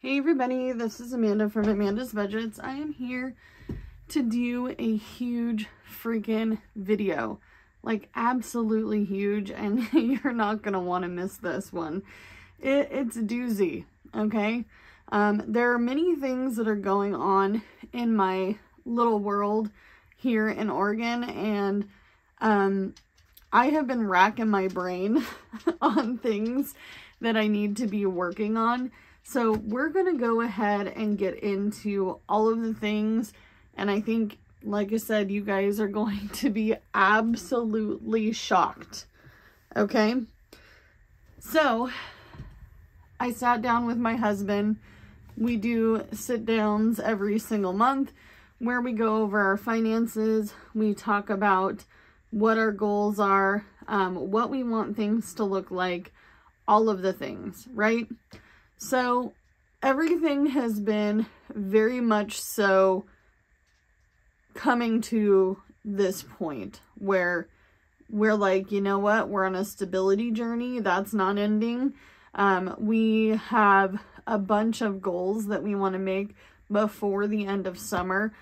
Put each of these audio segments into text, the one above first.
Hey everybody, this is Amanda from Amanda's Budgets. I am here to do a huge freaking video. Like absolutely huge, and you're not going to want to miss this one. It's a doozy, okay? There are many things that are going on in my little world here in Oregon, and I have been racking my brain on things that I need to be working on. So we're going to go ahead and get into all of the things. And I think, like I said, you guys are going to be absolutely shocked. Okay? So I sat down with my husband. We do sit downs every single month where we go over our finances. We talk about what our goals are, what we want things to look like, all of the things, right? So everything has been very much so coming to this point where we're like, you know what, we're on a stability journey. That's not ending. We have a bunch of goals that we want to make before the end of summer.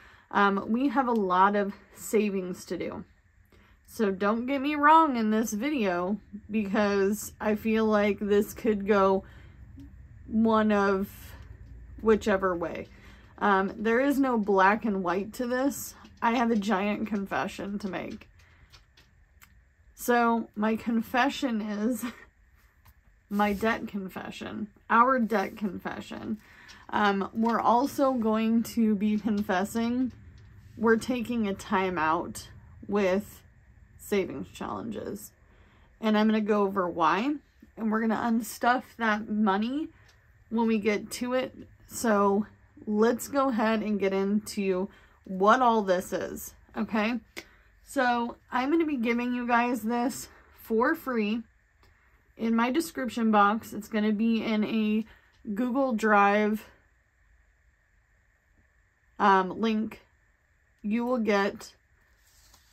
We have a lot of savings to do. So don't get me wrong in this video, because I feel like this could go one of whichever way. There is no black and white to this. I have a giant confession to make. So my confession is my debt confession, our debt confession. We're also going to be confessing we're taking a time out with savings challenges. And I'm going to go over why. And we're going to unstuff that money when we get to it. So let's go ahead and get into what all this is. Okay. So I'm going to be giving you guys this for free in my description box. It's going to be in a Google Drive link. You will get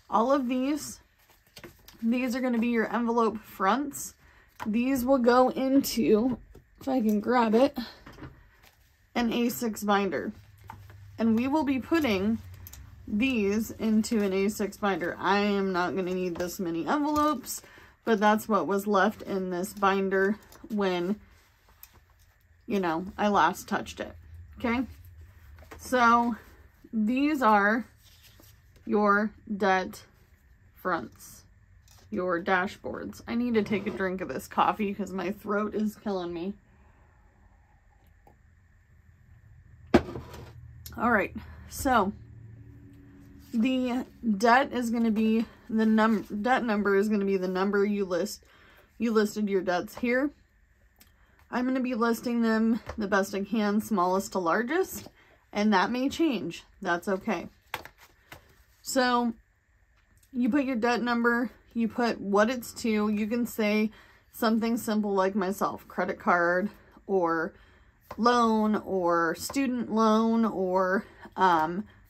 all of these. These are going to be your envelope fronts. These will go into, if I can grab it, an A6 binder. And we will be putting these into an A6 binder. I am not going to need this many envelopes, but that's what was left in this binder when, you know, I last touched it. Okay? So these are your debt fronts, your dashboards. I need to take a drink of this coffee because my throat is killing me. All right, so the debt is going to be the debt number is going to be the number you listed your debts here. I'm going to be listing them the best I can, smallest to largest, and that may change. That's okay. So you put your debt number, you put what it's to. You can say something simple like myself, credit card or loan or student loan or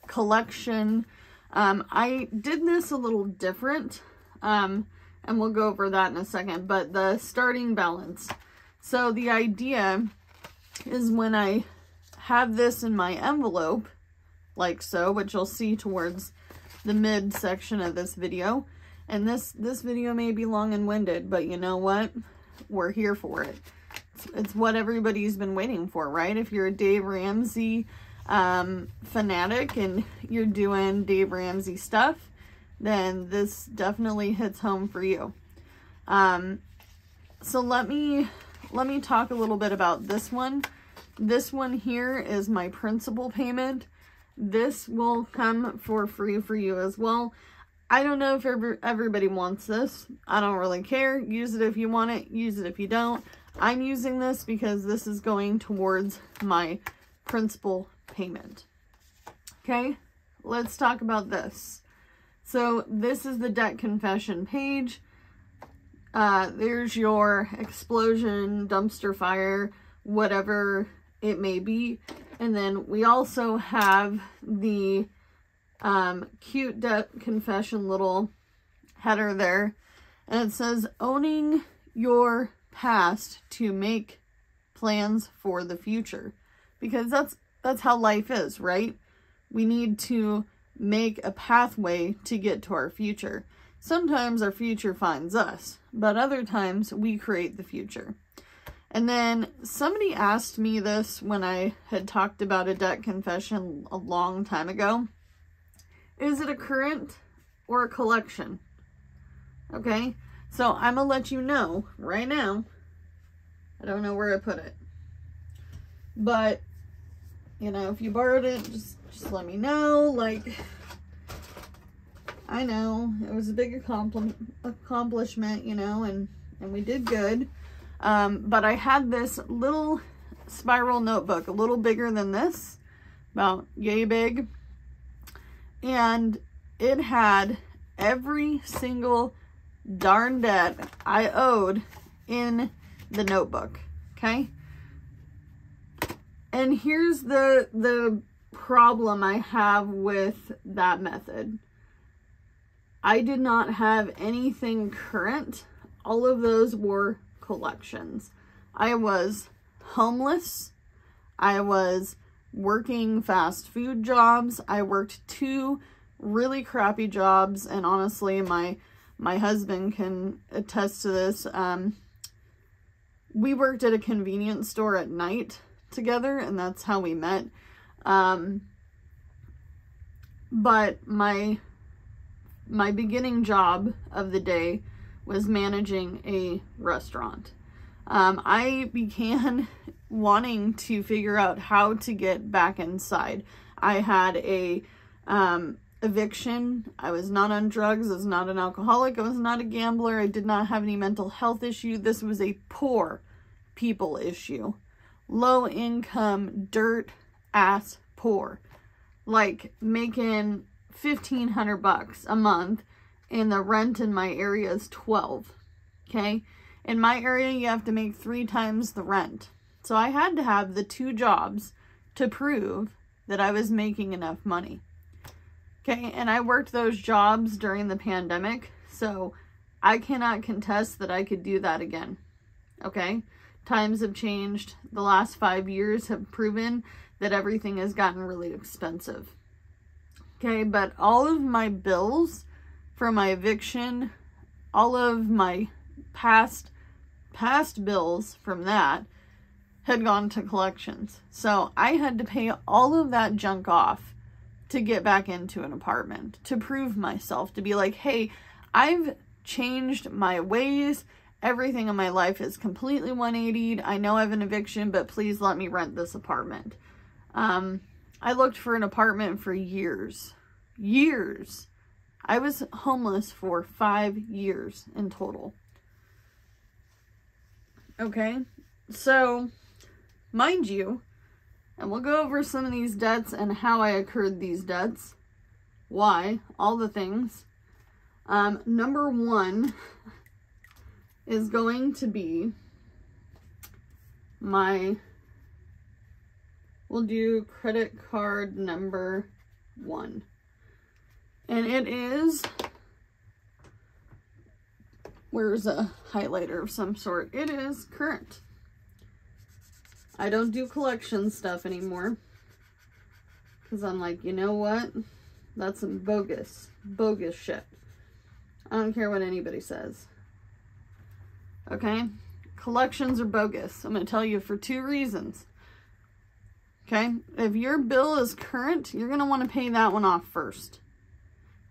collection. I did this a little different, and we'll go over that in a second, but the starting balance. So the idea is when I have this in my envelope, like so, which you'll see towards the mid section of this video, and this video may be long and winded, but you know what? We're here for it. It's what everybody's been waiting for, right? If you're a Dave Ramsey fanatic and you're doing Dave Ramsey stuff, then this definitely hits home for you. So let me talk a little bit about this one. This one here is my principal payment. This will come for free for you as well. I don't know if everybody wants this. I don't really care. Use it if you want it. Use it if you don't. I'm using this because this is going towards my principal payment. Okay, let's talk about this. So this is the debt confession page. There's your explosion, dumpster fire, whatever it may be. And then we also have the cute debt confession little header there. And it says, owning your past to make plans for the future. because that's how life is, right? We need to make a pathway to get to our future. Sometimes our future finds us, but other times we create the future. And then somebody asked me this when I had talked about a debt confession a long time ago. Is it a current or a collection? Okay, so I'm gonna let you know right now. I don't know where I put it, but you know, if you borrowed it, just let me know. Like, I know it was a big accomplishment, you know, and we did good. But I had this little spiral notebook, a little bigger than this, about yay big, and it had every single darn debt I owed in the notebook. Okay, and here's the problem I have with that method. I did not have anything current. All of those were collections. I was homeless. I was working fast food jobs. I worked 2 really crappy jobs, and honestly, my husband can attest to this. We worked at a convenience store at night together, and that's how we met. But my beginning job of the day was managing a restaurant. I began wanting to figure out how to get back inside. I had a eviction. I was not on drugs. I was not an alcoholic. I was not a gambler. I did not have any mental health issue. This was a poor people issue. Low income, dirt ass poor. Like making $1,500 a month, and the rent in my area is $12. Okay, in my area you have to make 3 times the rent. So I had to have the 2 jobs to prove that I was making enough money. Okay, and I worked those jobs during the pandemic, so I cannot contest that I could do that again. Okay, times have changed. The last 5 years have proven that everything has gotten really expensive. Okay, but all of my bills for my eviction, all of my past bills from that had gone to collections. So I had to pay all of that junk off to get back into an apartment, to prove myself, to be like, hey, I've changed my ways. Everything in my life is completely 180'd. I know I have an eviction, but please let me rent this apartment. I looked for an apartment for years. I was homeless for 5 years in total. Okay, so mind you, and we'll go over some of these debts and how I incurred these debts, why, all the things. Number 1 is going to be we'll do credit card number 1. And it is, where's a highlighter of some sort? It is current. I don't do collection stuff anymore, because I'm like, you know what? That's some bogus shit. I don't care what anybody says. Okay? Collections are bogus. I'm going to tell you for 2 reasons. Okay? If your bill is current, you're going to want to pay that one off first.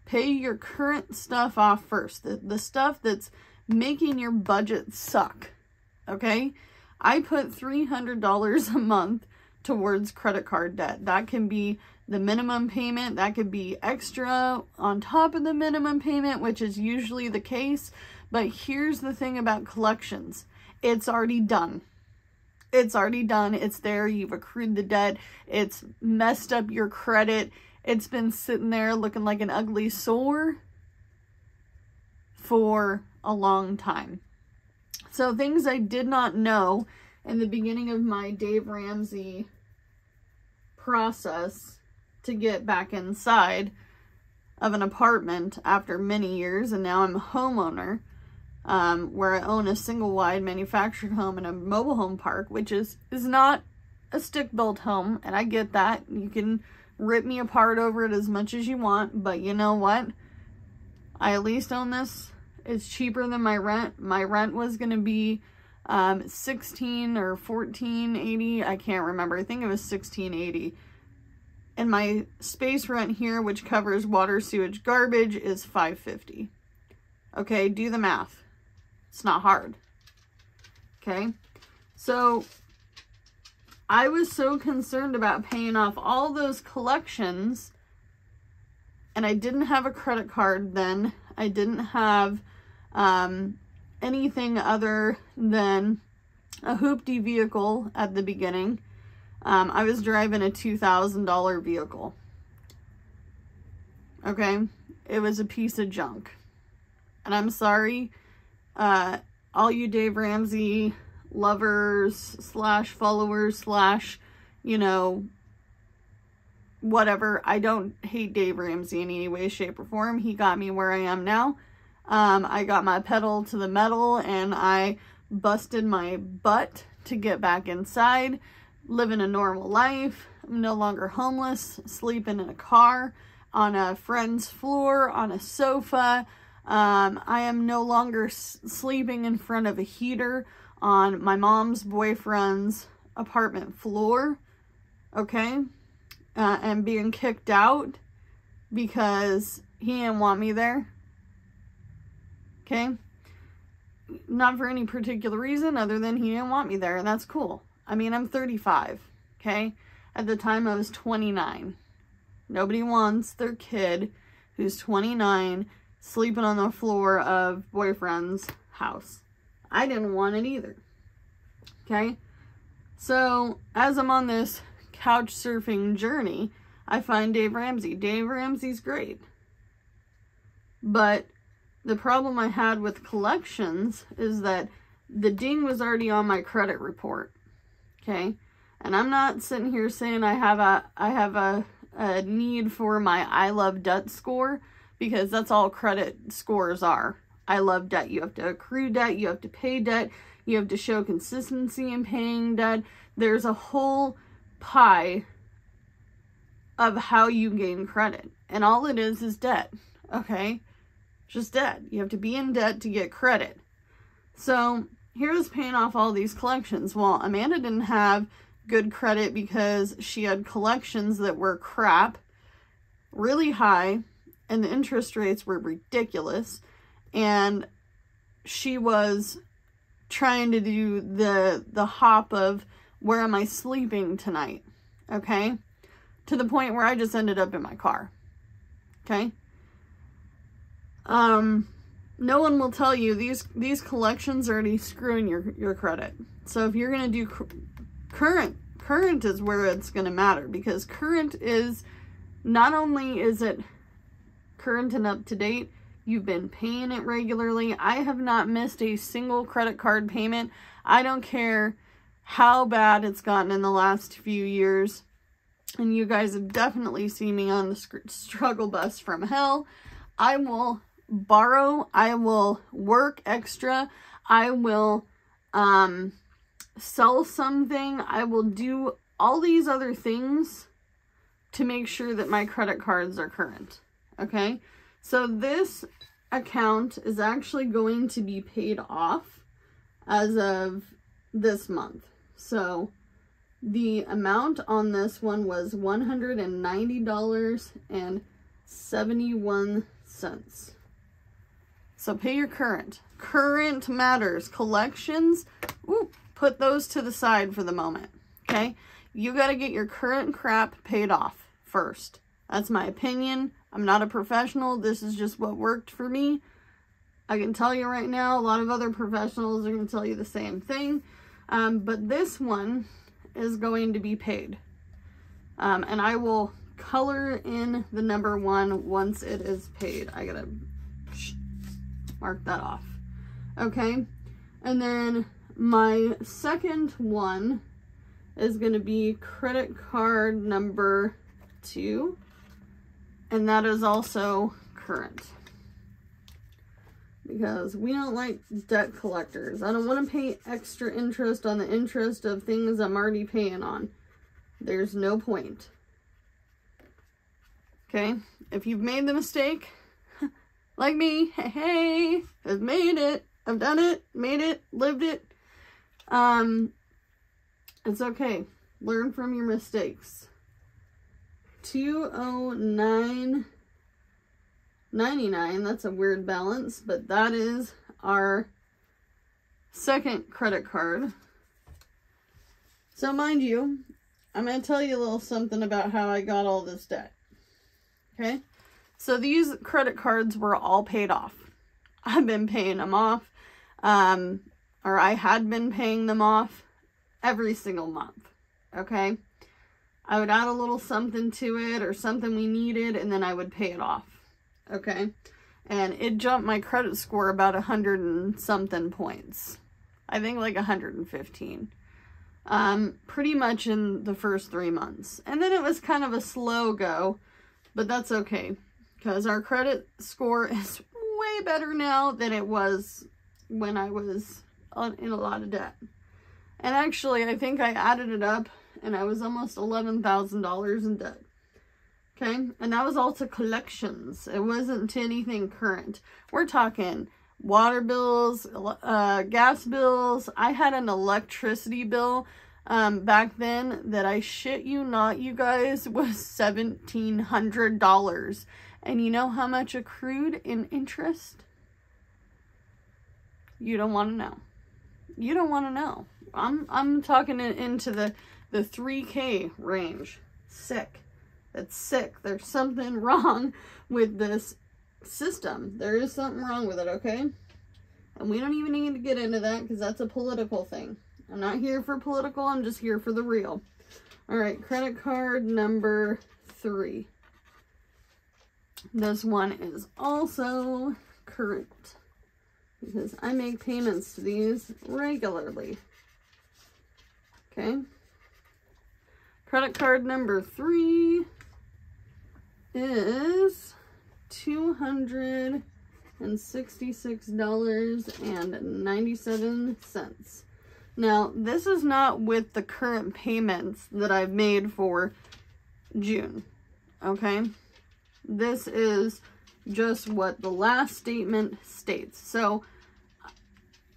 Pay your current stuff off first. The stuff that's making your budget suck. Okay? I put $300 a month towards credit card debt. That can be the minimum payment. That could be extra on top of the minimum payment, which is usually the case. But here's the thing about collections. It's already done. It's already done. It's there. You've accrued the debt. It's messed up your credit. It's been sitting there looking like an ugly sore for a long time. So things I did not know in the beginning of my Dave Ramsey process to get back inside of an apartment after many years, and now I'm a homeowner, where I own a single wide manufactured home and a mobile home park, which is not a stick-built home, and I get that. You can rip me apart over it as much as you want, but you know what? I at least own this. It's cheaper than my rent. My rent was going to be $16 or $14.80. I can't remember. I think it was $16.80. And my space rent here, which covers water, sewage, garbage, is $5.50. Okay, do the math. It's not hard. Okay, so I was so concerned about paying off all those collections, and I didn't have a credit card then. I didn't have anything other than a hoopty vehicle at the beginning. I was driving a $2,000 vehicle. Okay, it was a piece of junk. And I'm sorry, all you Dave Ramsey lovers / followers / you know, whatever. I don't hate Dave Ramsey in any way, shape, or form. He got me where I am now. I got my pedal to the metal and I busted my butt to get back inside, living a normal life. I'm no longer homeless, sleeping in a car, on a friend's floor, on a sofa. I am no longer sleeping in front of a heater on my mom's boyfriend's apartment floor, okay? And being kicked out because he didn't want me there, okay? Not for any particular reason other than he didn't want me there, and that's cool. I mean, I'm 35, okay? At the time, I was 29. Nobody wants their kid who's 29 sleeping on the floor of boyfriend's house. I didn't want it either, okay? So, as I'm on this couch surfing journey, I find Dave Ramsey. Dave Ramsey's great. But the problem I had with collections is that the ding was already on my credit report, okay? And I'm not sitting here saying I have a need for my I love debt score, because that's all credit scores are. I love debt. You have to accrue debt. You have to pay debt. You have to show consistency in paying debt. There's a whole pie of how you gain credit. And all it is debt. Okay? Just debt. You have to be in debt to get credit. So here's paying off all these collections. Well, Amanda didn't have good credit because she had collections that were crap, really high, and the interest rates were ridiculous, and she was trying to do the hop of where am I sleeping tonight, okay, to the point where I just ended up in my car, okay. No one will tell you these collections are already screwing your credit. So if you're going to do current is where it's going to matter, because current is, not only is it current and up to date, you've been paying it regularly. I have not missed a single credit card payment. I don't care how bad it's gotten in the last few years. And you guys have definitely seen me on the struggle bus from hell. I will borrow. I will work extra. I will sell something. I will do all these other things to make sure that my credit cards are current. Okay, so this account is actually going to be paid off as of this month. So the amount on this one was $190.71. So pay your current. Current matters. Collections, ooh, put those to the side for the moment, okay? You got to get your current crap paid off first. That's my opinion. I'm not a professional. This is just what worked for me. I can tell you right now, a lot of other professionals are going to tell you the same thing. But this one is going to be paid. And I will color in the number 1 once it is paid. I gotta mark that off. Okay. And then my second one is going to be credit card number 2. And that is also current. Because we don't like debt collectors. I don't want to pay extra interest on the interest of things I'm already paying on. There's no point. Okay? If you've made the mistake, like me, hey, I've made it. I've done it, made it, lived it. It's okay. Learn from your mistakes. $209.99. That's a weird balance, but that is our second credit card. So mind you, I'm going to tell you a little something about how I got all this debt. Okay? So these credit cards were all paid off. I've been paying them off. Or I had been paying them off every single month. Okay? I would add a little something to it or something we needed, and then I would pay it off. Okay? And it jumped my credit score about 100 and something points. I think like 115. Pretty much in the first 3 months. And then it was kind of a slow go, but that's okay. Because our credit score is way better now than it was when I was in a lot of debt. And actually, I think I added it up and I was almost $11,000 in debt. Okay? And that was all to collections. It wasn't to anything current. We're talking water bills, gas bills. I had an electricity bill back then that, I shit you not, you guys, was $1,700. And you know how much accrued in interest? You don't want to know. You don't want to know. I'm talking into the 3K range. Sick. That's sick. There's something wrong with this system. There is something wrong with it, okay? And we don't even need to get into that because that's a political thing. I'm not here for political. I'm just here for the real. All right, credit card number 3. This one is also current because I make payments to these regularly. Okay. Credit card number 3 is $266.97. Now, this is not with the current payments that I've made for June. Okay. This is just what the last statement states. So,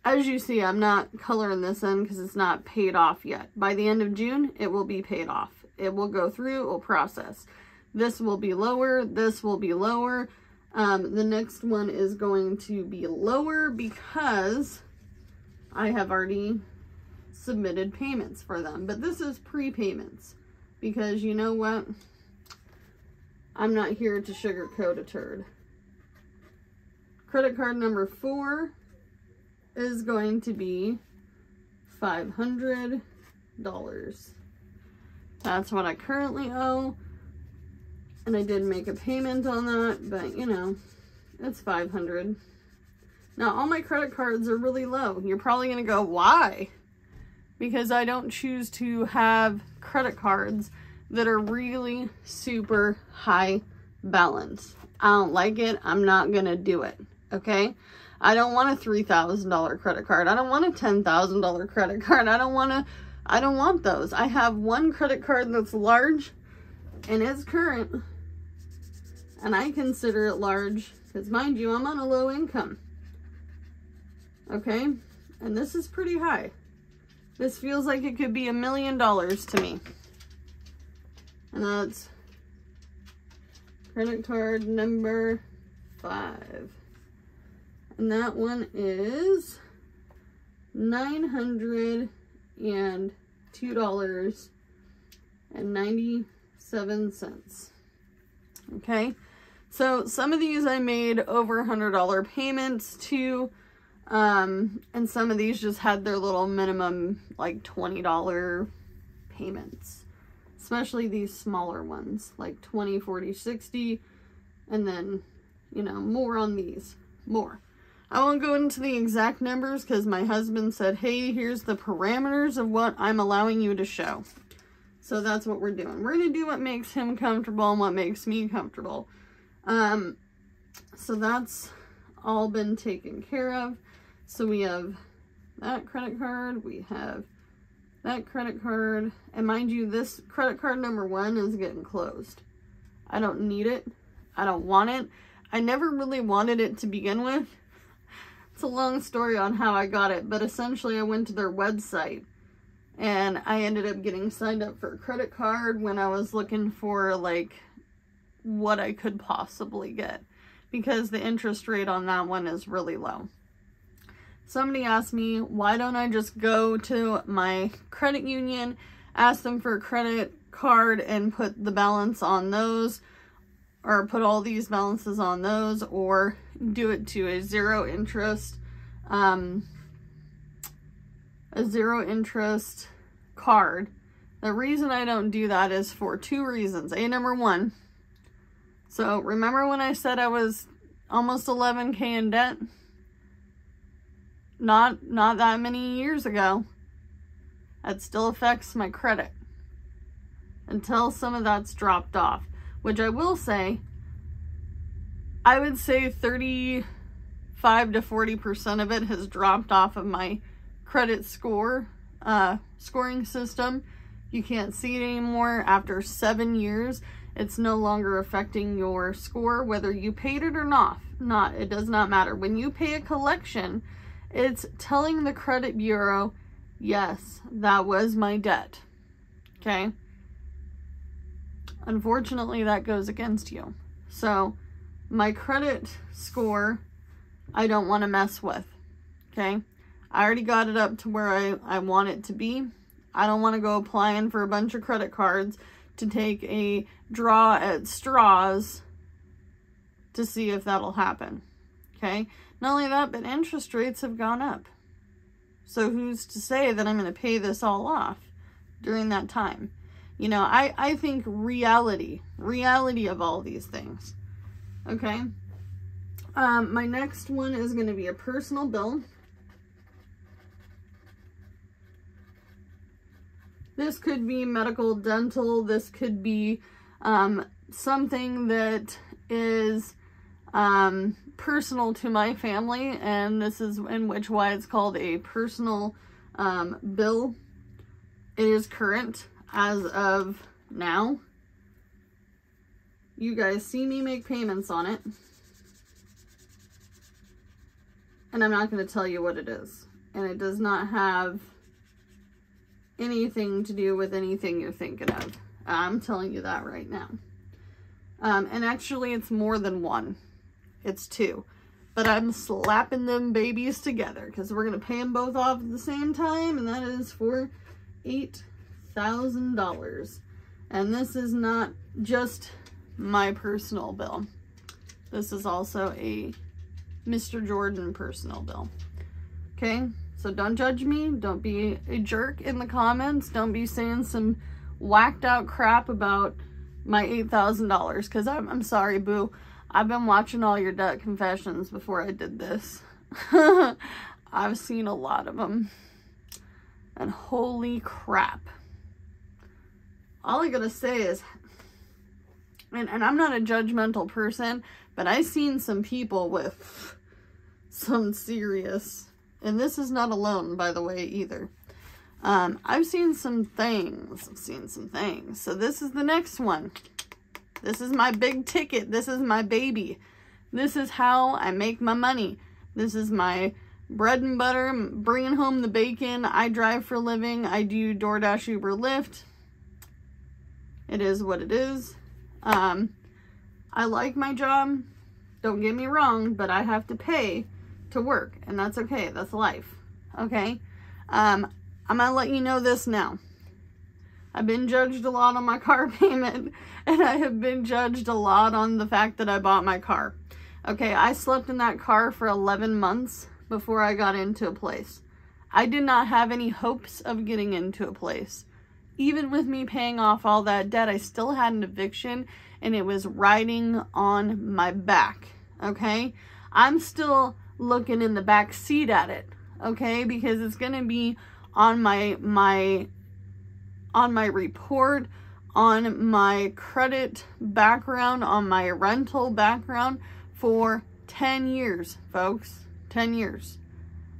as you see, I'm not coloring this in because it's not paid off yet. By the end of June, it will be paid off. It will go through, it will process. This will be lower, this will be lower. The next one is going to be lower because I have already submitted payments for them. But this is prepayments because you know what? I'm not here to sugarcoat a turd. Credit card number 4 is going to be $500. That's what I currently owe. And I did make a payment on that, but you know, it's $500. Now, all my credit cards are really low. You're probably going to go, why? Because I don't choose to have credit cards that are really super high balance. I don't like it. I'm not going to do it. Okay? I don't want a $3,000 credit card. I don't want a $10,000 credit card. I don't want those. I have one credit card that's large and it's current. And I consider it large because, mind you, I'm on a low income. Okay? And this is pretty high. This feels like it could be $1 million to me. And that's credit card number 5. And that one is $902.97. Okay, so some of these I made over $100 payments to, and some of these just had their little minimum like $20 payments, especially these smaller ones like 20, 40, 60, and then, you know, more on these, more. I won't go into the exact numbers because my husband said, hey, here's the parameters of what I'm allowing you to show. So that's what we're doing. We're going to do what makes him comfortable and what makes me comfortable. So that's all been taken care of. So we have that credit card. We have that credit card, and mind you, this credit card number 1 is getting closed. I don't need it. I don't want it. I never really wanted it to begin with. It's a long story on how I got it, but essentially I went to their website and I ended up getting signed up for a credit card when I was looking for like what I could possibly get, because the interest rate on that one is really low. Somebody asked me, why don't I just go to my credit union, ask them for a credit card and put the balance on those, or put all these balances on those, or do it to a zero interest card. The reason I don't do that is for 2 reasons. Number 1, so remember when I said I was almost 11K in debt? Not that many years ago. That still affects my credit until some of that's dropped off, which I will say, I would say 35 to 40% of it has dropped off of my credit scoring system. You can't see it anymore. After 7 years, it's no longer affecting your score, whether you paid it or not. It does not matter. When you pay a collection, it's telling the credit bureau, yes, that was my debt. Okay? Unfortunately, that goes against you. So, my credit score, I don't want to mess with. Okay? I already got it up to where I want it to be. I don't want to go applying for a bunch of credit cards to take a draw at straws to see if that'll happen. Okay? Not only that, but interest rates have gone up. So who's to say that I'm going to pay this all off during that time? You know, I think reality of all these things. Okay? My next one is going to be a personal bill. This could be medical, dental. This could be something that is personal to my family, and this is why it's called a personal bill. It is current as of now. You guys see me make payments on it, and I'm not going to tell you what it is, and it does not have anything to do with anything you're thinking of. I'm telling you that right now. And actually it's more than one. It's 2. But I'm slapping them babies together because we're going to pay them both off at the same time, and that is for $8,000. And this is not just my personal bill. This is also a Mr. Jordan personal bill. Okay? So don't judge me. Don't be a jerk in the comments. Don't be saying some whacked out crap about my $8,000, because I'm sorry, boo. I've been watching all your debt confessions before I did this. I've seen a lot of them. And holy crap. All I gotta say is, and I'm not a judgmental person, but I've seen some people with some serious, and this is not alone, by the way, either. I've seen some things. So this is the next one. This is my big ticket. This is my baby. This is how I make my money. This is my bread and butter, bringing home the bacon. I drive for a living. I do DoorDash, Uber, Lyft. It is what it is. I like my job. Don't get me wrong, but I have to pay to work, and that's okay. That's life. Okay? I'm gonna let you know this now. I've been judged a lot on my car payment, and I have been judged a lot on the fact that I bought my car. Okay, I slept in that car for 11 months before I got into a place. I did not have any hopes of getting into a place. Even with me paying off all that debt, I still had an eviction, and it was riding on my back. Okay? I'm still looking in the back seat at it. Okay? Because it's going to be on my report, on my credit background, on my rental background for 10 years, folks. 10 years.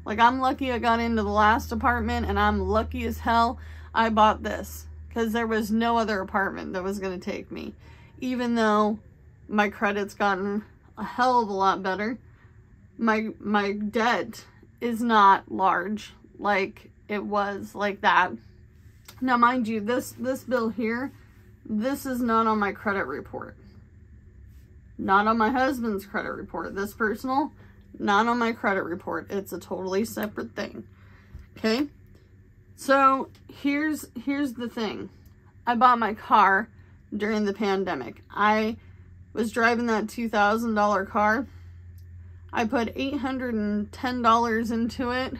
Like, I'm lucky I got into the last apartment, and I'm lucky as hell I bought this, because there was no other apartment that was going to take me. Even though my credit's gotten a hell of a lot better, my debt is not large like it was like that. Now, mind you, this bill here, this is not on my credit report. Not on my husband's credit report. This personal, not on my credit report. It's a totally separate thing. Okay? So, here's the thing. I bought my car during the pandemic. I was driving that $2,000 car. I put $810 into it.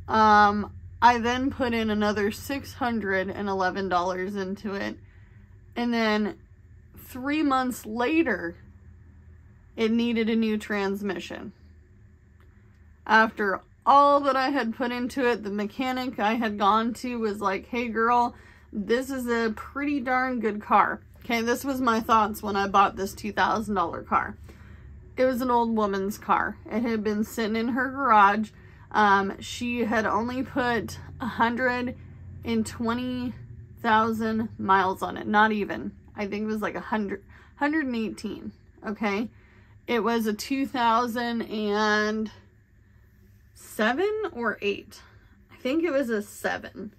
I then put in another $611 into it. And then 3 months later, it needed a new transmission. After all that I had put into it, the mechanic I had gone to was like, hey girl, this is a pretty darn good car. Okay, this was my thoughts when I bought this $2,000 car. It was an old woman's car. It had been sitting in her garage. She had only put 120,000 miles on it. Not even. I think it was like 118. Okay. It was a 2007 or 8. I think it was a 7.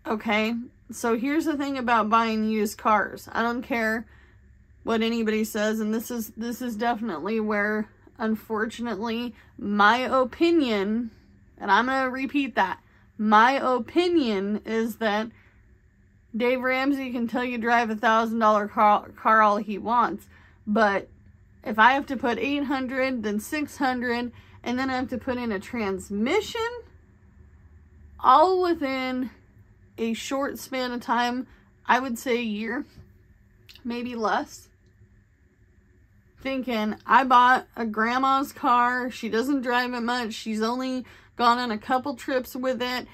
Okay. So here's the thing about buying used cars. I don't care what anybody says, and this is definitely where, unfortunately, my opinion, and I'm going to repeat that, my opinion is that Dave Ramsey can tell you drive $1,000 car all he wants, but if I have to put $800, then $600, and then I have to put in a transmission, all within a short span of time, I would say a year, maybe less. Thinking, I bought a grandma's car. She doesn't drive it much. She's only gone on a couple trips with it.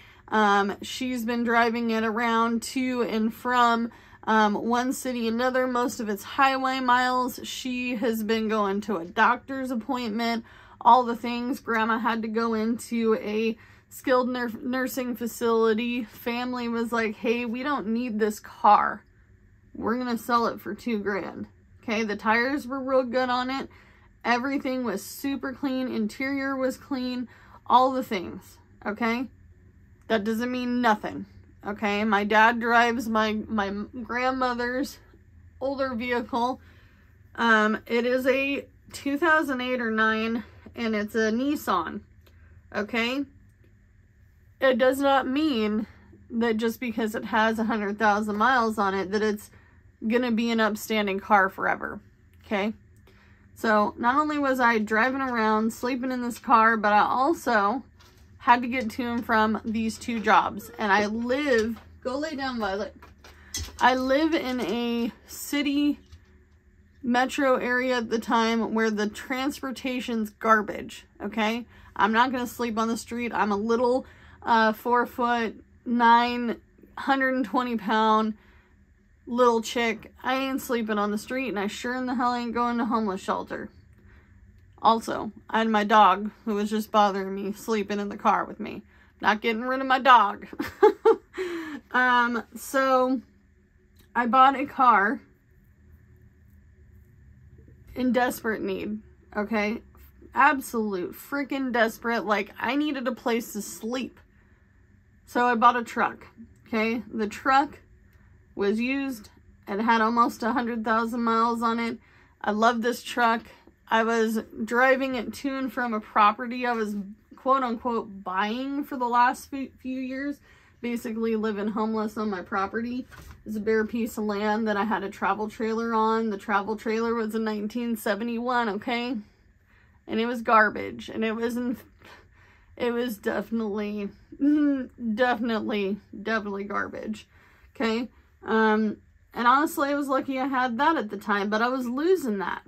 She's been driving it around to and from one city another. Most of it's highway miles. She has been going to a doctor's appointment. All the things. Grandma had to go into a skilled nursing facility. Family was like, hey, we don't need this car. We're going to sell it for $2,000. Okay, the tires were real good on it. Everything was super clean. Interior was clean. All the things. Okay? That doesn't mean nothing. Okay? My dad drives my grandmother's older vehicle. It is a 2008 or 9, and it's a Nissan. Okay? It does not mean that just because it has 100,000 miles on it that it's gonna be an upstanding car forever. Okay, so not only was I driving around sleeping in this car, but I also had to get to and from these 2 jobs. And I live, go lay down, Violet. I live in a city metro area at the time where the transportation's garbage. Okay, I'm not gonna sleep on the street. I'm a little 4'9", 120-pound little chick. I ain't sleeping on the street, and I sure in the hell ain't going to homeless shelter. Also, I had my dog who was just bothering me sleeping in the car with me. Not getting rid of my dog. So I bought a car in desperate need. Okay, absolute freaking desperate. Like, I needed a place to sleep. So I bought a truck. Okay, the truck was used and had almost 100,000 miles on it. I love this truck. I was driving it to and from a property I was quote unquote buying for the last few years. Basically living homeless on my property. It's a bare piece of land that I had a travel trailer on. The travel trailer was in 1971, okay? And it was garbage. And it was definitely garbage. Okay? And honestly, I was lucky I had that at the time, but I was losing that,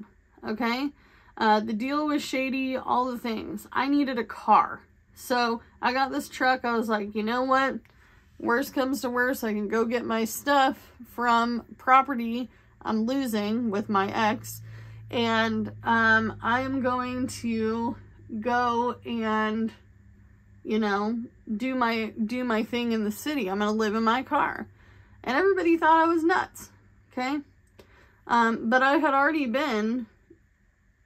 okay? The deal was shady, all the things. I needed a car. So I got this truck. I was like, you know what? Worst comes to worst, I can go get my stuff from property I'm losing with my ex. And I am going to go and, you know, do my thing in the city. I'm going to live in my car. And everybody thought I was nuts. Okay. But I had already been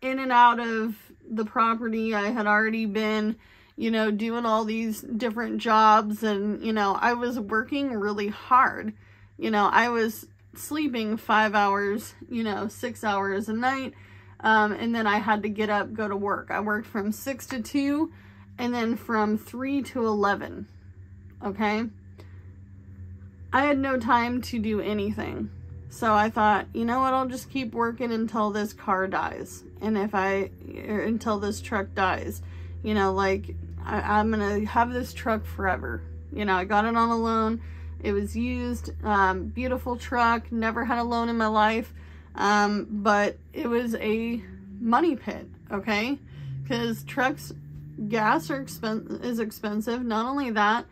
in and out of the property. I had already been, you know, doing all these different jobs, and, you know, I was working really hard. You know, I was sleeping 5 hours, you know, 6 hours a night. And then I had to get up, go to work. I worked from 6 to 2 and then from 3 to 11. Okay. I had no time to do anything. So I thought, you know what, I'll just keep working until this car dies. And until this truck dies, you know, like, I'm going to have this truck forever. You know, I got it on a loan. It was used, beautiful truck, never had a loan in my life. But it was a money pit, okay? Because trucks, gas is expensive. Not only that,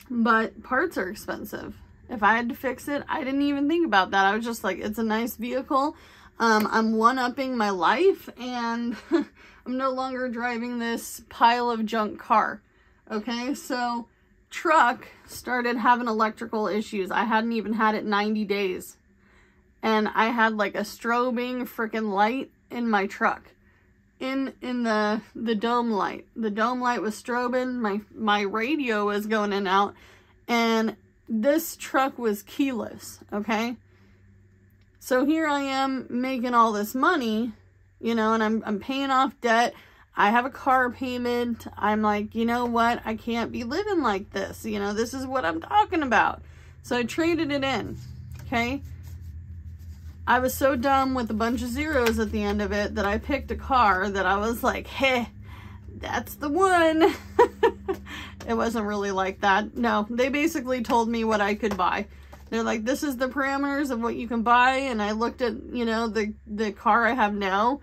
but parts are expensive. If I had to fix it, I didn't even think about that. I was just like, it's a nice vehicle. I'm one-upping my life, and I'm no longer driving this pile of junk car. Okay, so truck started having electrical issues. I hadn't even had it 90 days. And I had like a strobing freaking light in my truck. In the dome light. The dome light was strobing. My radio was going in and out. And this truck was keyless, okay? So here I am making all this money, you know, and I'm paying off debt. I have a car payment. I'm like, you know what? I can't be living like this. You know, this is what I'm talking about. So I traded it in, okay? I was so dumb with a bunch of zeros at the end of it that I picked a car that I was like, hey, that's the one. It wasn't really like that. No, they basically told me what I could buy. They're like, this is the parameters of what you can buy. And I looked at, you know, the car I have now,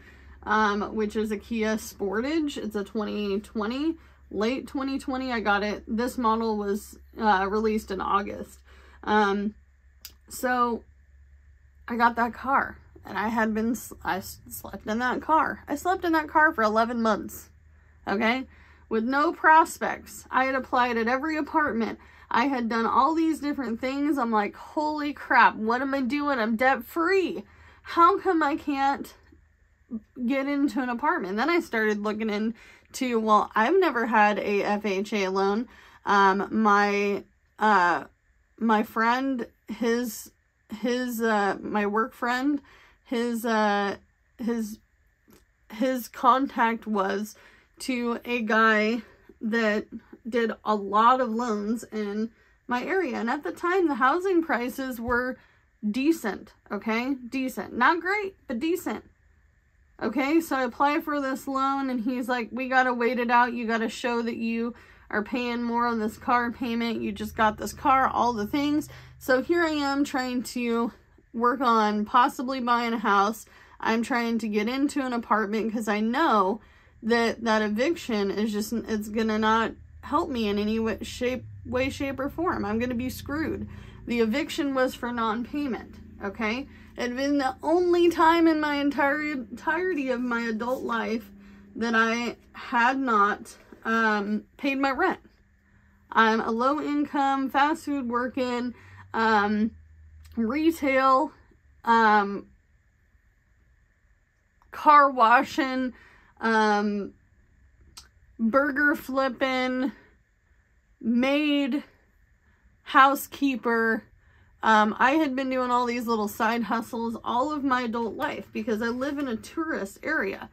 which is a Kia Sportage. It's a 2020, late 2020. I got it. This model was released in August. So I got that car, and I slept in that car. I slept in that car for 11 months. Okay. With no prospects. I had applied at every apartment. I had done all these different things. I'm like, holy crap, what am I doing? I'm debt free. How come I can't get into an apartment? Then I started looking into, well, I've never had a FHA loan. My friend, my work friend, his contact was to a guy that did a lot of loans in my area. And at the time, the housing prices were decent, okay? Decent. Not great, but decent. Okay, so I applied for this loan, and he's like, we got to wait it out. You got to show that you are paying more on this car payment. You just got this car, all the things. So here I am trying to work on possibly buying a house. I'm trying to get into an apartment because I know that eviction is just, it's gonna not help me in any way, shape, or form. I'm gonna be screwed. The eviction was for non-payment, okay? It had been the only time in my entirety of my adult life that I had not paid my rent. I'm a low income, fast food working, retail, car washing, burger flipping, maid, housekeeper. I had been doing all these little side hustles all of my adult life because I live in a tourist area,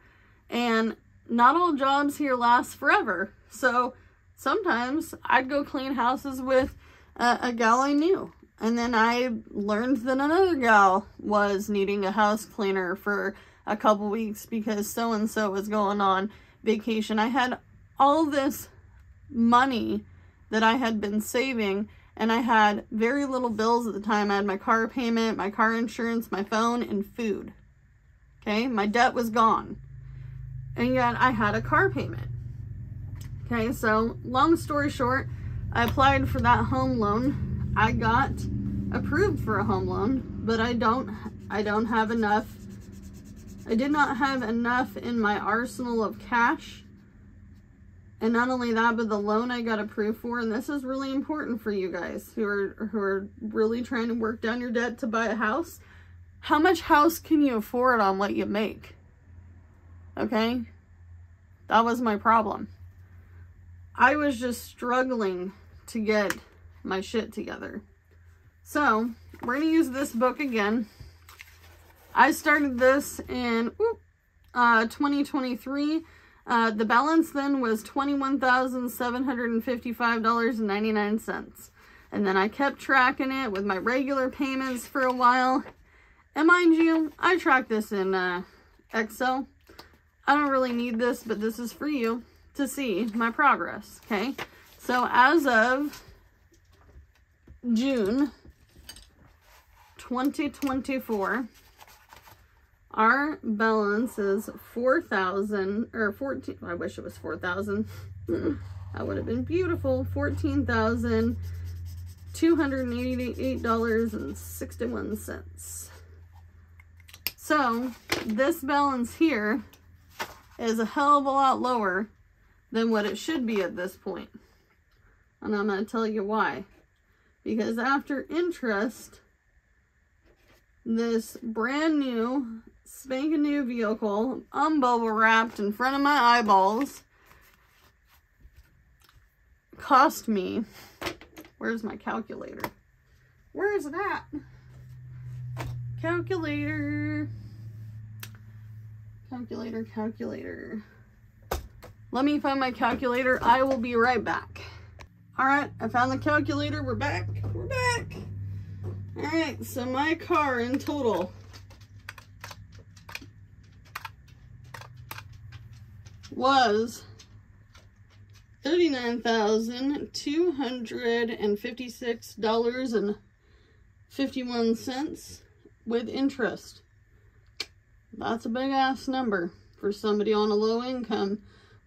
and not all jobs here last forever. So sometimes I'd go clean houses with a gal I knew. And then I learned that another gal was needing a house cleaner for a couple weeks because so-and-so was going on vacation. I had all this money that I had been saving, and I had very little bills at the time. I had my car payment, my car insurance, my phone, and food. Okay, my debt was gone. And yet I had a car payment. Okay, so long story short, I applied for that home loan. I got approved for a home loan, but I don't have enough I did not have enough in my arsenal of cash. And not only that, but the loan I got approved for, and this is really important for you guys who are really trying to work down your debt to buy a house. How much house can you afford on what you make? Okay? That was my problem. I was just struggling to get my shit together. So, we're going to use this book again. I started this in 2023. The balance then was $21,755.99. And then I kept tracking it with my regular payments for a while. And mind you, I track this in Excel. I don't really need this, but this is for you to see my progress, okay? So as of June 2024, our balance is $4,000, I wish it was 4,000. That would have been beautiful. $14,288.61. So this balance here is a hell of a lot lower than what it should be at this point. And I'm going to tell you why. Because after interest, this brand new, spanking new vehicle, bubble wrapped in front of my eyeballs, cost me, where's my calculator? Where is it at? Calculator. Calculator. Let me find my calculator. I will be right back. Alright, I found the calculator. We're back. Alright, so my car in total was $39,256.51 with interest. That's a big ass number for somebody on a low income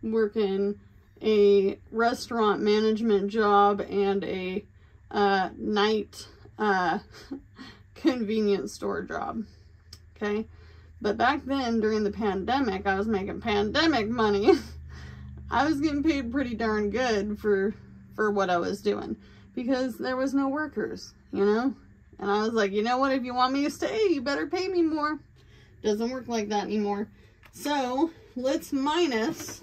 working a restaurant management job and a night convenience store job. Okay, but back then during the pandemic, I was making pandemic money. I was getting paid pretty darn good for what I was doing because there was no workers, you know. And I was like, you know what, if you want me to stay, you better pay me more. Doesn't work like that anymore. So let's minus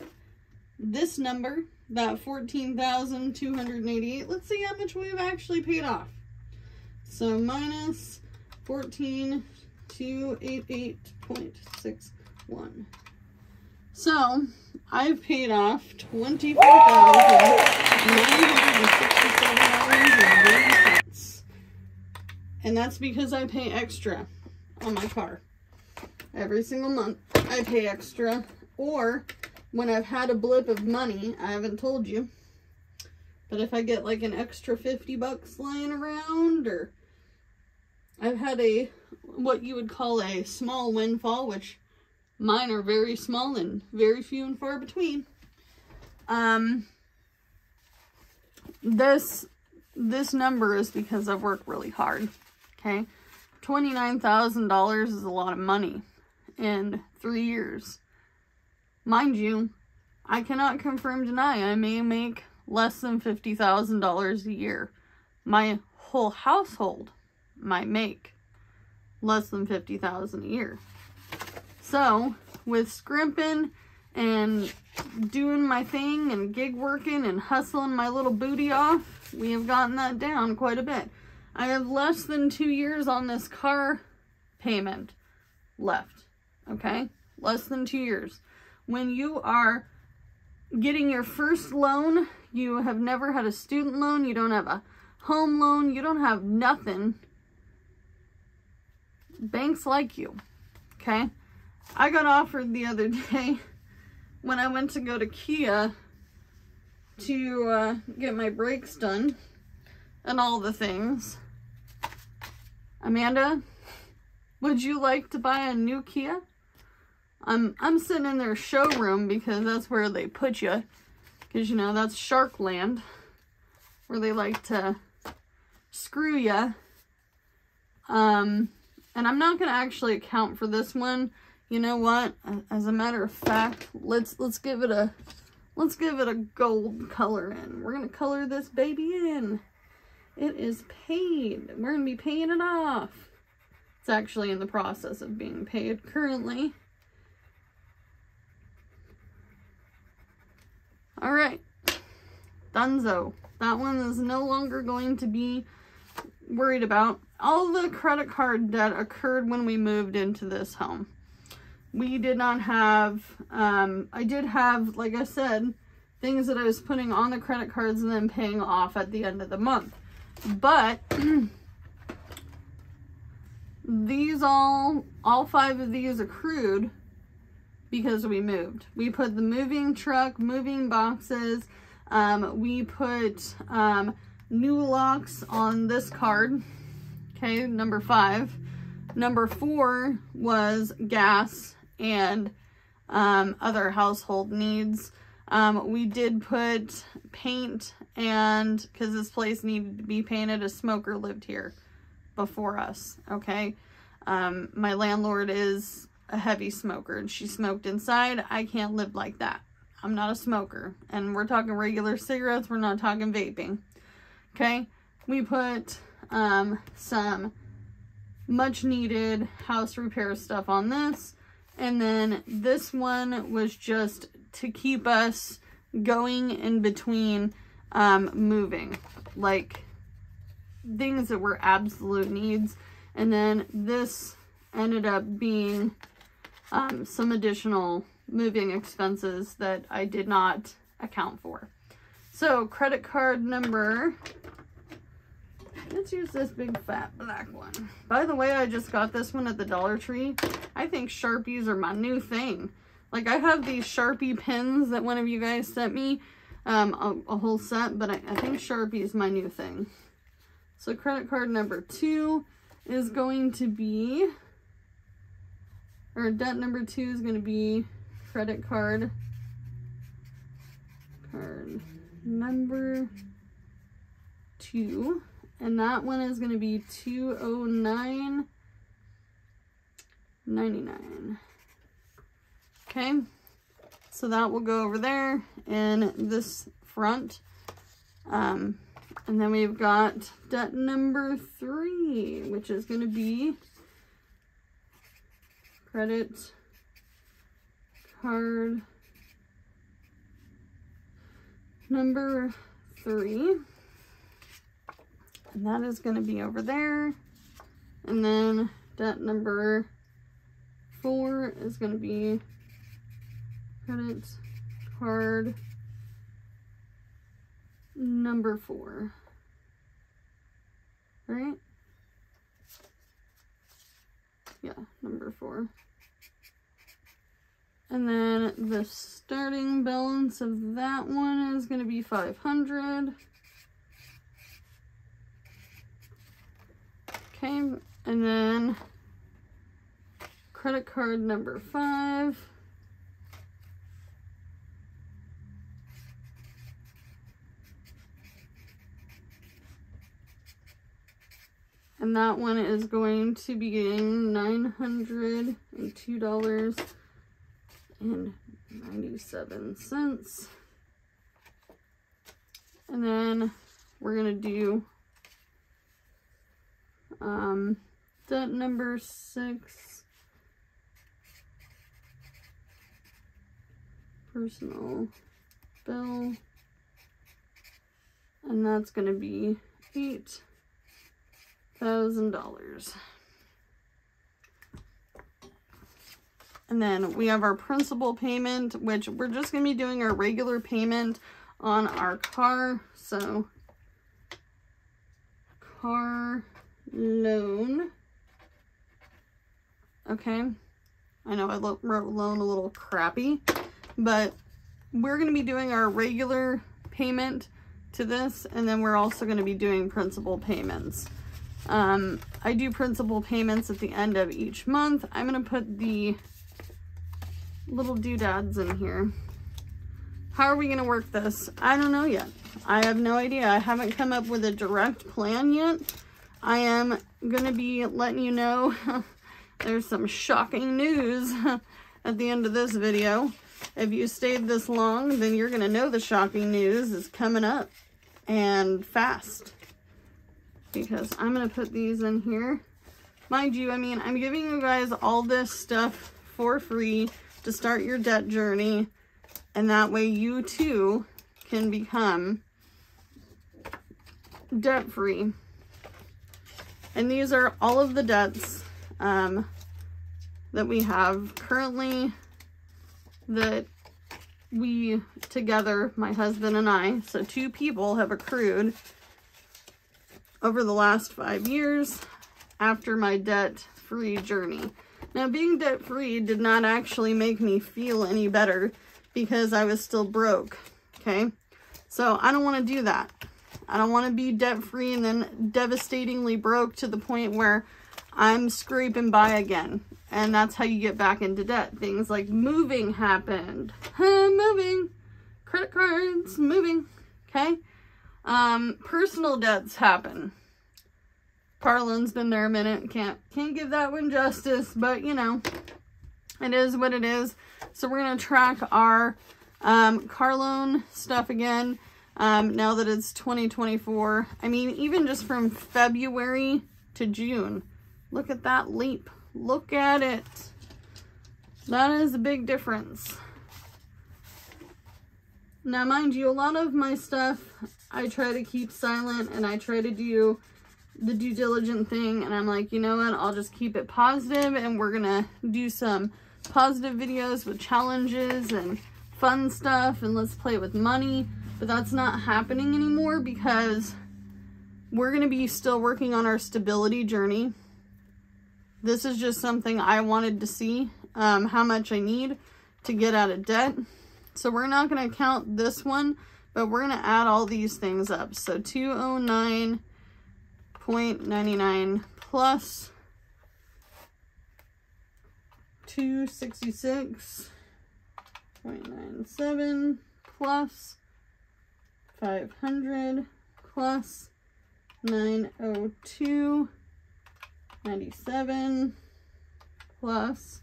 this number, that $14,288. Let's see how much we've actually paid off. So minus 14,288.61. So I've paid off $24,967.80. And that's because I pay extra on my car. Every single month I pay extra, or when I've had a blip of money, I haven't told you, but if I get like an extra 50 bucks lying around, or I've had a, what you would call a small windfall, which mine are very small and very few and far between. This number is because I've worked really hard, okay? $29,000 is a lot of money in 3 years. Mind you, I cannot confirm deny I may make less than $50,000 a year. My whole household might make less than $50,000 a year. So, with scrimping and doing my thing and gig working and hustling my little booty off, we have gotten that down quite a bit. I have less than 2 years on this car payment left, okay? Less than 2 years. When you are getting your first loan, you have never had a student loan, you don't have a home loan, you don't have nothing. Banks like you, okay? I got offered the other day when I went to go to Kia to get my brakes done and all the things. Amanda, would you like to buy a new Kia? I'm sitting in their showroom because that's where they put you. Because, you know, that's Shark Land, where they like to screw you. And I'm not going to actually account for this one. you know what? As a matter of fact, let's give it a gold color in. We're gonna color this baby in. It is paid. We're gonna be paying it off. It's actually in the process of being paid currently. All right, Dunzo. That one is no longer going to be worried about. All the credit card debt occurred when we moved into this home. We did not have, I did have, like I said, things that I was putting on the credit cards and then paying off at the end of the month. But these all 5 of these accrued because we moved. We put the moving truck, moving boxes, we put new locks on this card. Okay, number 5. Number 4 was gas and other household needs. We did put paint, and because this place needed to be painted, a smoker lived here before us. Okay, my landlord is a heavy smoker and she smoked inside. I can't live like that. I'm not a smoker, and we're talking regular cigarettes, we're not talking vaping. Okay, we put some much needed house repair stuff on this, and then this one was just to keep us going in between moving, like things that were absolute needs. And then this ended up being some additional moving expenses that I did not account for. So credit card number, let's use this big fat black one. By the way, I just got this one at the Dollar Tree. I think Sharpies are my new thing. Like, I have these Sharpie pens that one of you guys sent me, a whole set, but I think Sharpie is my new thing. So credit card number 2 is going to be, or debt number 2 is going to be credit card number 2. And that one is going to be $209.99. Okay, so that will go over there in this front. And then we've got debt number 3, which is going to be credit card number 3. And that is going to be over there. And then debt number 4 is going to be credit card number 4. Right? Yeah, number 4. And then the starting balance of that one is going to be $500. Okay, and then credit card number 5. And that one is going to be getting $902.97. And then we're going to do debt number 6, personal bill, and that's going to be $8,000. And then we have our principal payment, which we're just going to be doing our regular payment on our car. So car loan. Okay, I know I wrote loan a little crappy, but we're going to be doing our regular payment to this, and then we're also going to be doing principal payments. I do principal payments at the end of each month. I'm going to put the little doodads in here. How are we going to work this? I don't know yet. I have no idea. I haven't come up with a direct plan yet. I am going to be letting you know there's some shocking news at the end of this video. If you stayed this long, then you're going to know the shocking news is coming up, and fast. Because I'm going to put these in here. Mind you, I mean, I'm giving you guys all this stuff for free to start your debt journey. And that way you too can become debt free. And these are all of the debts that we have currently, that we together, my husband and I, so 2 people, have accrued over the last 5 years after my debt-free journey. Now, being debt-free did not actually make me feel any better because I was still broke, okay? So I don't want to do that. I don't want to be debt-free and then devastatingly broke to the point where I'm scraping by again. And that's how you get back into debt. Things like moving happened. Moving. Credit cards. Moving. Okay? Personal debts happen. Carlin's been there a minute. Can't give that one justice, but you know, it is what it is. So we're going to track our car loan stuff again now that it's 2024. I mean, even just from February to June. Look at that leap. Look at it. That is a big difference. Now, mind you, a lot of my stuff I try to keep silent, and I try to do the due diligent thing, and I'm like, you know what, I'll just keep it positive, and we're gonna do some positive videos with challenges and fun stuff, and let's play with money. But that's not happening anymore because we're gonna be still working on our stability journey. This is just something I wanted to see, how much I need to get out of debt. So we're not gonna count this one, but we're gonna add all these things up. So 209.99 plus 266.97 plus 500 plus 902.97 plus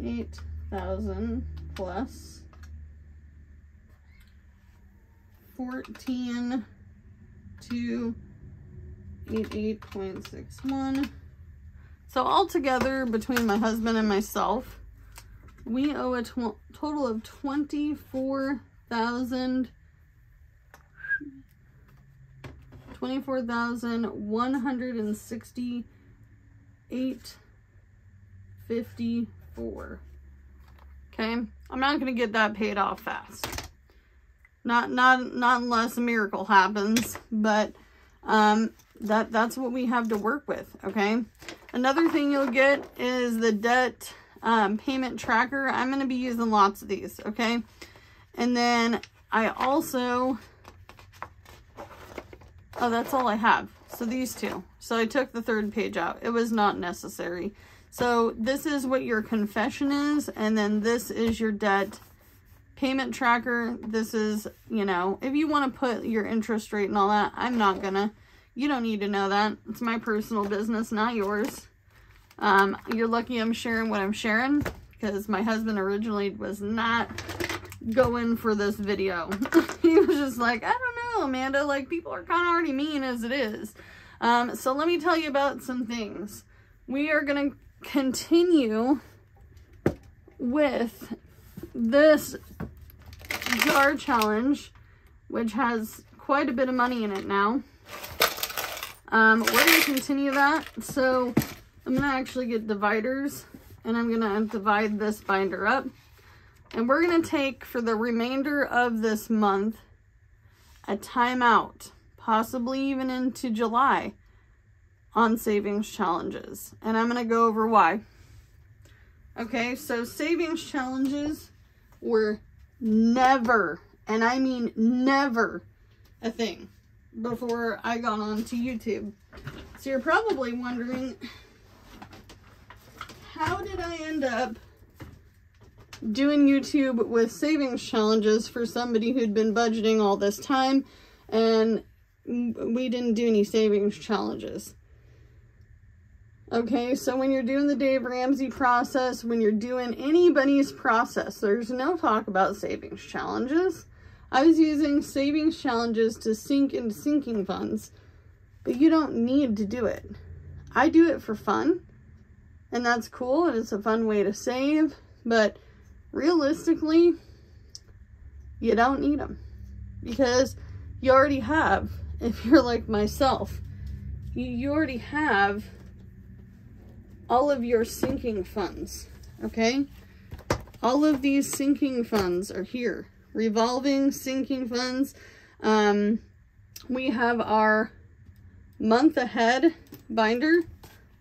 8,000 plus 14,288.61. So altogether, between my husband and myself, we owe a total of $24,168.54. Okay, I'm not gonna get that paid off fast. Not unless a miracle happens, but that's what we have to work with. Okay. Another thing you'll get is the debt payment tracker. I'm going to be using lots of these. Okay. And then I also, oh, that's all I have. So these 2. So I took the 3rd page out. It was not necessary. So this is what your confession is, and then this is your debt payment tracker. This is, you know, if you want to put your interest rate and all that, I'm not gonna. You don't need to know that. It's my personal business, not yours. You're lucky I'm sharing what I'm sharing, because my husband originally was not going for this video. He was just like, I don't know, Amanda, like, people are kind of already mean as it is. So let me tell you about some things. We are going to continue with this jar challenge, which has quite a bit of money in it now. We're going to continue that. So I'm going to actually get dividers, and I'm going to divide this binder up. And we're going to take, for the remainder of this month, a timeout, possibly even into July, on savings challenges. And I'm going to go over why. Okay, so savings challenges were never, and I mean never, a thing before I got onto YouTube. So you're probably wondering, how did I end up doing YouTube with savings challenges for somebody who'd been budgeting all this time and we didn't do any savings challenges? Okay, so when you're doing the Dave Ramsey process, when you're doing anybody's process, there's no talk about savings challenges. I was using savings challenges to sink into sinking funds, but you don't need to do it. I do it for fun, and that's cool, and it's a fun way to save, but realistically, you don't need them because you already have, if you're like myself, you already have all of your sinking funds, okay? All of these sinking funds are here. Revolving sinking funds. We have our month ahead binder,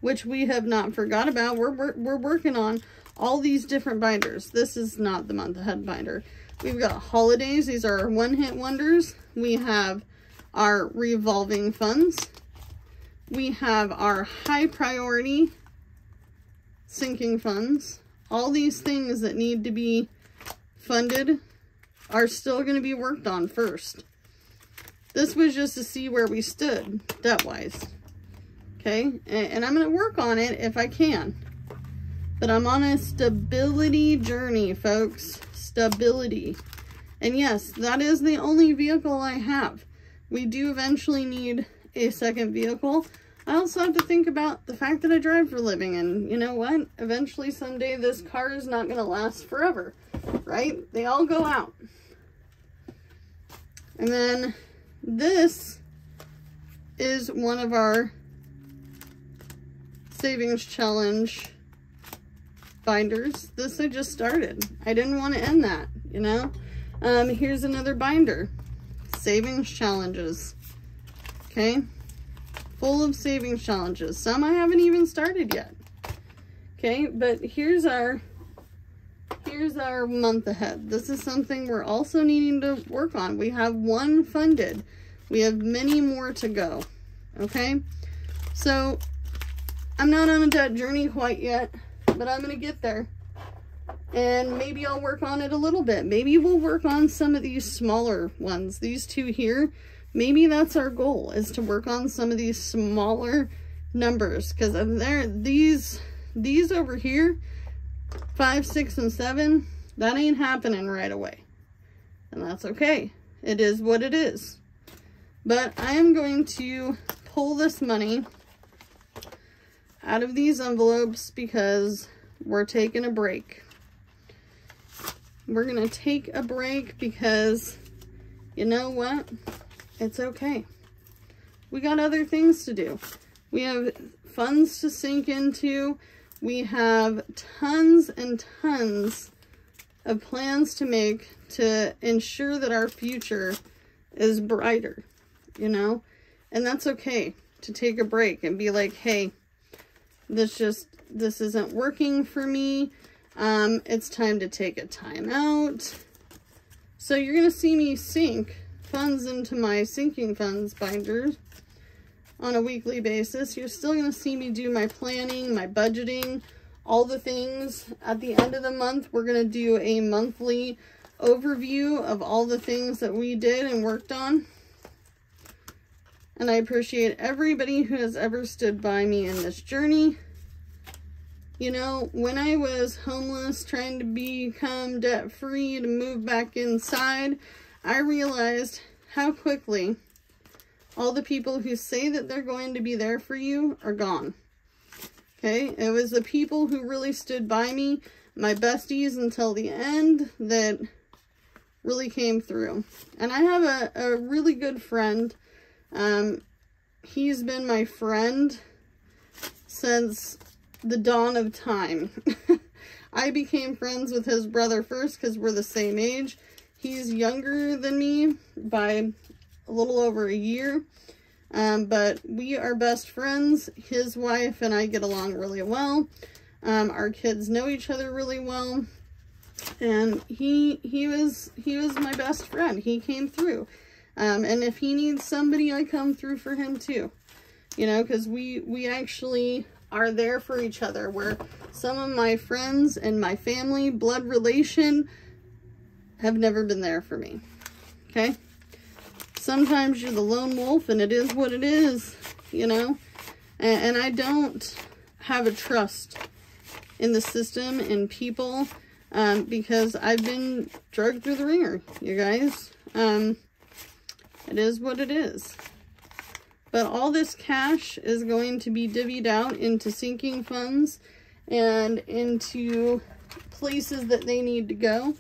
which we have not forgot about. We're working on all these different binders. This is not the month ahead binder. We've got holidays. These are our one-hit wonders. We have our revolving funds. We have our high priority sinking funds. All these things that need to be funded are still going to be worked on first. This was just to see where we stood debt-wise. Okay, and I'm going to work on it if I can. But I'm on a stability journey, folks. Stability. And yes, that is the only vehicle I have. We do eventually need a second vehicle. I also have to think about the fact that I drive for a living, and you know what? Eventually, someday, this car is not going to last forever, right? They all go out. And then this is one of our savings challenge binders. This I just started. I didn't want to end that, you know? Here's another binder. Savings challenges. Okay? Full of savings challenges. Some I haven't even started yet. Okay, but here's our month ahead. This is something we're also needing to work on. We have one funded. We have many more to go. Okay? So I'm not on a debt journey quite yet, but I'm gonna get there. And maybe I'll work on it a little bit. Maybe we'll work on some of these smaller ones. These two here. Maybe that's our goal, is to work on some of these smaller numbers. Because these over here, 5, 6, and 7, that ain't happening right away. And that's okay. It is what it is. But I am going to pull this money out of these envelopes because we're taking a break. We're going to take a break because, you know what? It's okay. We got other things to do. We have funds to sink into. We have tons and tons of plans to make to ensure that our future is brighter, you know? And that's okay to take a break and be like, hey, this isn't working for me. It's time to take a time out. So you're going to see me sink funds into my sinking funds binders on a weekly basis. You're still going to see me do my planning, my budgeting, all the things. At the end of the month, we're going to do a monthly overview of all the things that we did and worked on. And I appreciate everybody who has ever stood by me in this journey. You know, when I was homeless, trying to become debt-free, to move back inside, I realized how quickly all the people who say that they're going to be there for you are gone. Okay? It was the people who really stood by me, my besties until the end, that really came through. And I have a really good friend. He's been my friend since the dawn of time. I became friends with his brother first because we're the same age. He's younger than me by a little over a year, but we are best friends. His wife and I get along really well. Our kids know each other really well, and he was my best friend. He came through, and if he needs somebody, I come through for him too. You know, because we actually are there for each other. Where some of my friends and my family, blood relation, have never been there for me. Okay? Sometimes you're the lone wolf and it is what it is, you know? And I don't have a trust in the system and people, because I've been dragged through the ringer, you guys. It is what it is. But all this cash is going to be divvied out into sinking funds and into places that they need to go.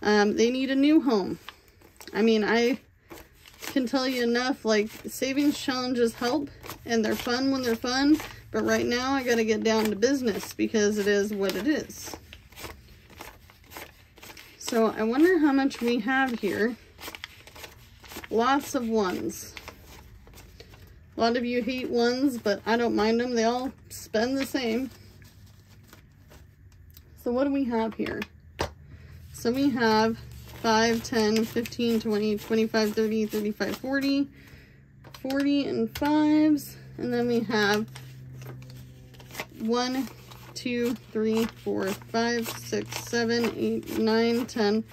They need a new home. I mean, I can tell you enough, like, savings challenges help, and they're fun when they're fun, but right now I gotta get down to business because it is what it is. So I wonder how much we have here. Lots of ones. A lot of you hate ones, but I don't mind them. They all spend the same. So what do we have here? So we have 5, 10, 15, 20, 25, 30, 35, 40. 40 and 5s. And then we have 1, 2, 3, 4, 5, 6, 7, 8, 9, 10,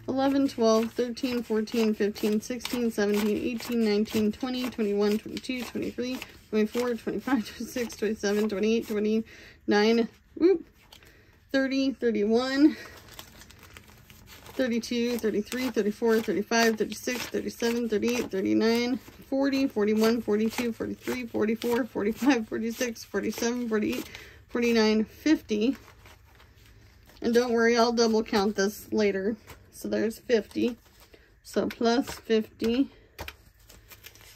11, 12, 13, 14, 15, 16, 17, 18, 19, 20, 21, 22, 23, 24, 25, 26, 27, 28, 29, 30, 31, 32, 33, 34, 35, 36, 37, 38, 39, 40, 41, 42, 43, 44, 45, 46, 47, 48, 49, 50. And don't worry, I'll double count this later. So there's 50. So plus 50.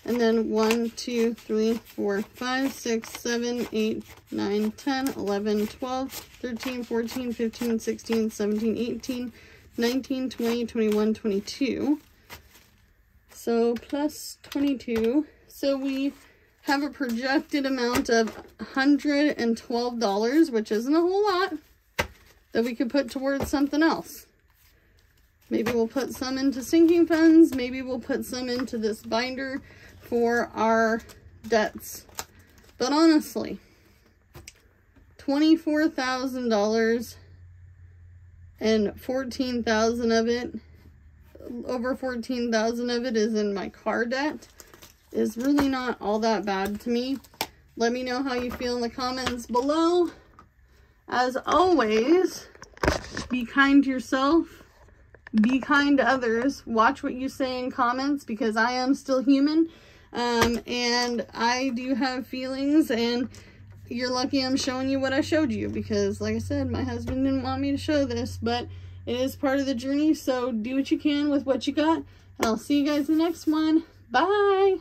And then 1, 2, 3, 4, 5, 6, 7, 8, 9, 10, 11, 12, 13, 14, 15, 16, 17, 18, 19, 20, 21, 22. So plus 22. So we have a projected amount of $112, which isn't a whole lot, that we could put towards something else. Maybe we'll put some into sinking funds. Maybe we'll put some into this binder for our debts. But honestly, $24,000 and $14,000 of it, over $14,000 of it is in my car debt, is really not all that bad to me. Let me know how you feel in the comments below. As always, be kind to yourself. Be kind to others. Watch what you say in comments because I am still human. And I do have feelings, and you're lucky I'm showing you what I showed you because, like I said, my husband didn't want me to show this, but it is part of the journey. So do what you can with what you got, and I'll see you guys in the next one. Bye!